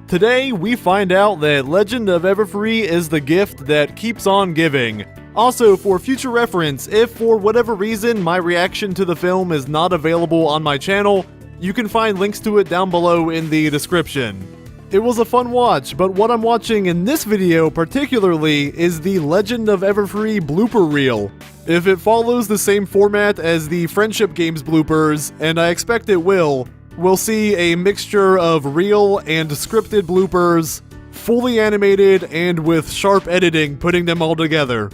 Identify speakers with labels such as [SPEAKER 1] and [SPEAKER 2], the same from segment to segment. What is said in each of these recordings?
[SPEAKER 1] Today, we find out that Legend of Everfree is the gift that keeps on giving. Also, for future reference, if for whatever reason my reaction to the film is not available on my channel, you can find links to it down below in the description. It was a fun watch, but what I'm watching in this video particularly is the Legend of Everfree blooper reel. If it follows the same format as the Friendship Games bloopers, and I expect it will, we'll see a mixture of real and scripted bloopers, fully animated and with sharp editing putting them all together.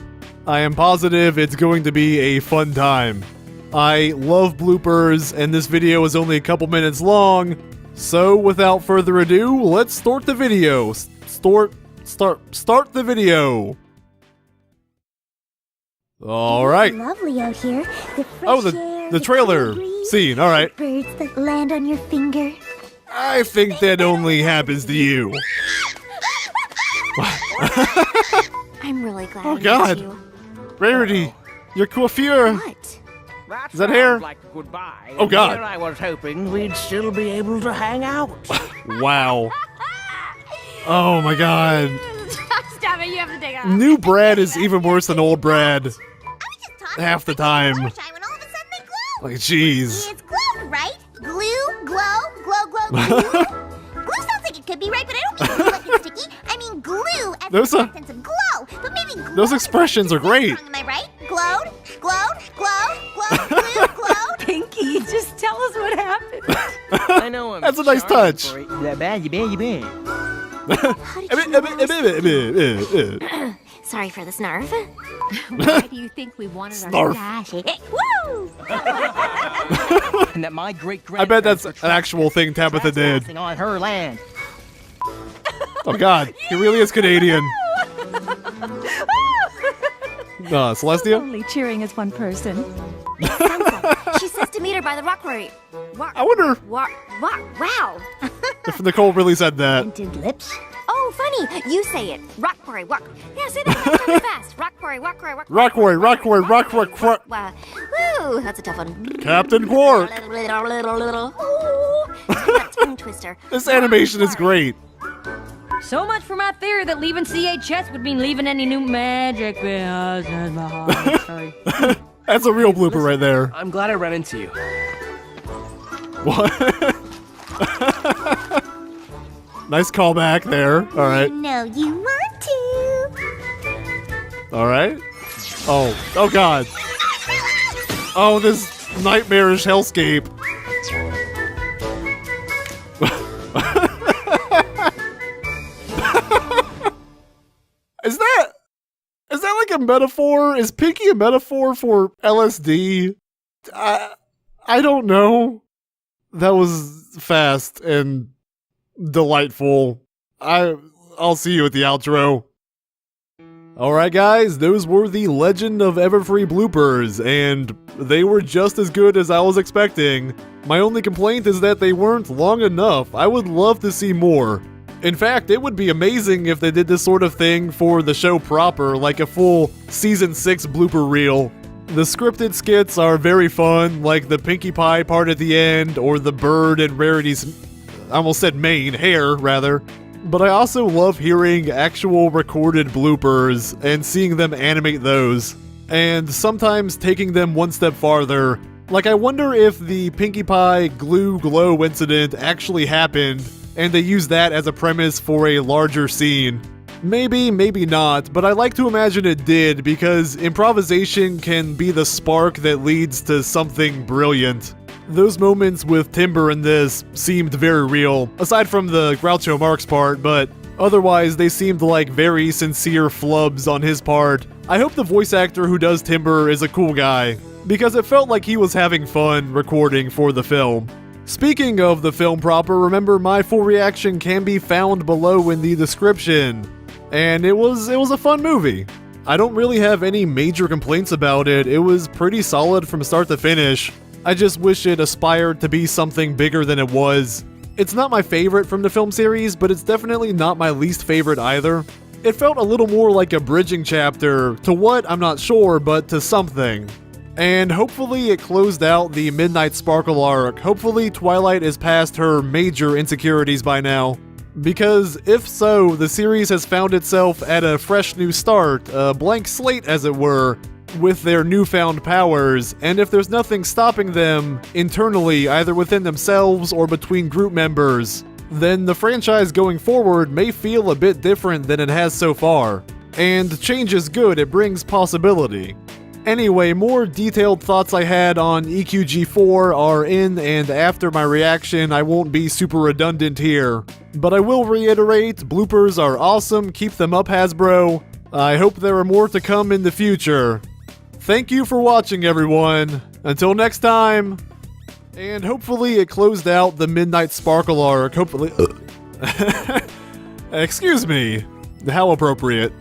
[SPEAKER 1] I am positive it's going to be a fun time. I love bloopers, and this video is only a couple minutes long, so without further ado, let's start the video. Start the video. All right.
[SPEAKER 2] Lovely out here.
[SPEAKER 1] The trailer scene. All right.
[SPEAKER 2] Birds that land on your finger.
[SPEAKER 1] I think that only happens to you.
[SPEAKER 2] I'm really glad.
[SPEAKER 1] Oh God,
[SPEAKER 2] you.
[SPEAKER 1] Rarity, your coiffure.
[SPEAKER 2] What?
[SPEAKER 1] Is that hair?
[SPEAKER 3] Like goodbye.
[SPEAKER 1] Oh God.
[SPEAKER 3] Here I was hoping we'd still be able to hang out.
[SPEAKER 1] Wow. Oh my God.
[SPEAKER 2] Stop it! You have to take it off.
[SPEAKER 1] New Brad is even worse than old Brad. Half the time.
[SPEAKER 2] When all of a sudden they glow.
[SPEAKER 1] Like, jeez.
[SPEAKER 2] It's glue, right? Glue, glow, glue. Glue sounds like it could be right, but I don't mean glue like it's sticky. I mean glue as
[SPEAKER 1] Those
[SPEAKER 2] in
[SPEAKER 1] are-
[SPEAKER 2] the sense of glow. But maybe glow.
[SPEAKER 1] Those expressions are great.
[SPEAKER 2] Am I right? Glowed, glowed.
[SPEAKER 4] Pinky, just tell us what happened.
[SPEAKER 3] I know I'm
[SPEAKER 1] That's a nice
[SPEAKER 3] sorry
[SPEAKER 1] touch.
[SPEAKER 3] for it. You been.
[SPEAKER 2] How did you know this? Sorry for the snarf.
[SPEAKER 4] Why do you think we wanted our
[SPEAKER 1] Snarf.
[SPEAKER 4] stash?
[SPEAKER 2] Woo!
[SPEAKER 3] And that my great
[SPEAKER 1] I bet that's an actual thing Tabitha did.
[SPEAKER 3] on her land.
[SPEAKER 1] Oh God, he really is Canadian. Celestia?
[SPEAKER 4] Only cheering as one person.
[SPEAKER 2] She says to meet her by the rock quarry.
[SPEAKER 1] I wonder
[SPEAKER 2] Wow.
[SPEAKER 1] if Nicole really said that.
[SPEAKER 2] Tinted lips. Oh, funny. You say it. Rock quarry, walk. Yeah, say that really fast. Rock quarry, walk quarry, walk.
[SPEAKER 1] Rockworry.
[SPEAKER 2] Wow. Woo, that's a tough one.
[SPEAKER 1] Captain Quark.
[SPEAKER 2] Ooh, that tongue twister.
[SPEAKER 1] This animation is great.
[SPEAKER 4] So much for my theory that leaving CHS would mean leaving any new magic. Sorry.
[SPEAKER 1] That's a real blooper right there.
[SPEAKER 3] I'm glad I ran into you.
[SPEAKER 1] What? Nice callback there. All right.
[SPEAKER 2] No, you want to.
[SPEAKER 1] All right. Oh God. Oh, this nightmarish hellscape. Is that like a metaphor? Is Pinky a metaphor for LSD? I don't know. That was fast and delightful. I'll see you at the outro. Alright guys, those were the Legend of Everfree bloopers, and they were just as good as I was expecting. My only complaint is that they weren't long enough. I would love to see more. In fact, it would be amazing if they did this sort of thing for the show proper, like a full Season 6 blooper reel. The scripted skits are very fun, like the Pinkie Pie part at the end, or the bird and Rarity's, I almost said mane, hair, rather. But I also love hearing actual recorded bloopers and seeing them animate those. And sometimes taking them one step farther. Like, I wonder if the Pinkie Pie glue glow incident actually happened, and they use that as a premise for a larger scene. Maybe, maybe not, but I like to imagine it did, because improvisation can be the spark that leads to something brilliant. Those moments with Timber in this seemed very real, aside from the Groucho Marx part, but otherwise they seemed like very sincere flubs on his part. I hope the voice actor who does Timber is a cool guy, because it felt like he was having fun recording for the film. Speaking of the film proper, remember my full reaction can be found below in the description. And it was a fun movie. I don't really have any major complaints about it. It was pretty solid from start to finish. I just wish it aspired to be something bigger than it was. It's not my favorite from the film series, but it's definitely not my least favorite either. It felt a little more like a bridging chapter to what, I'm not sure, but to something. And hopefully it closed out the Midnight Sparkle arc. Hopefully Twilight is past her major insecurities by now. Because if so, the series has found itself at a fresh new start, a blank slate as it were, with their newfound powers, and if there's nothing stopping them internally, either within themselves or between group members, then the franchise going forward may feel a bit different than it has so far. And change is good, it brings possibility. Anyway, more detailed thoughts I had on EQG4 are in and after my reaction. I won't be super redundant here. But I will reiterate, bloopers are awesome, keep them up Hasbro. I hope there are more to come in the future. Thank you for watching, everyone. Until next time. And hopefully it closed out the Midnight Sparkle arc. Hopefully. Excuse me. How appropriate.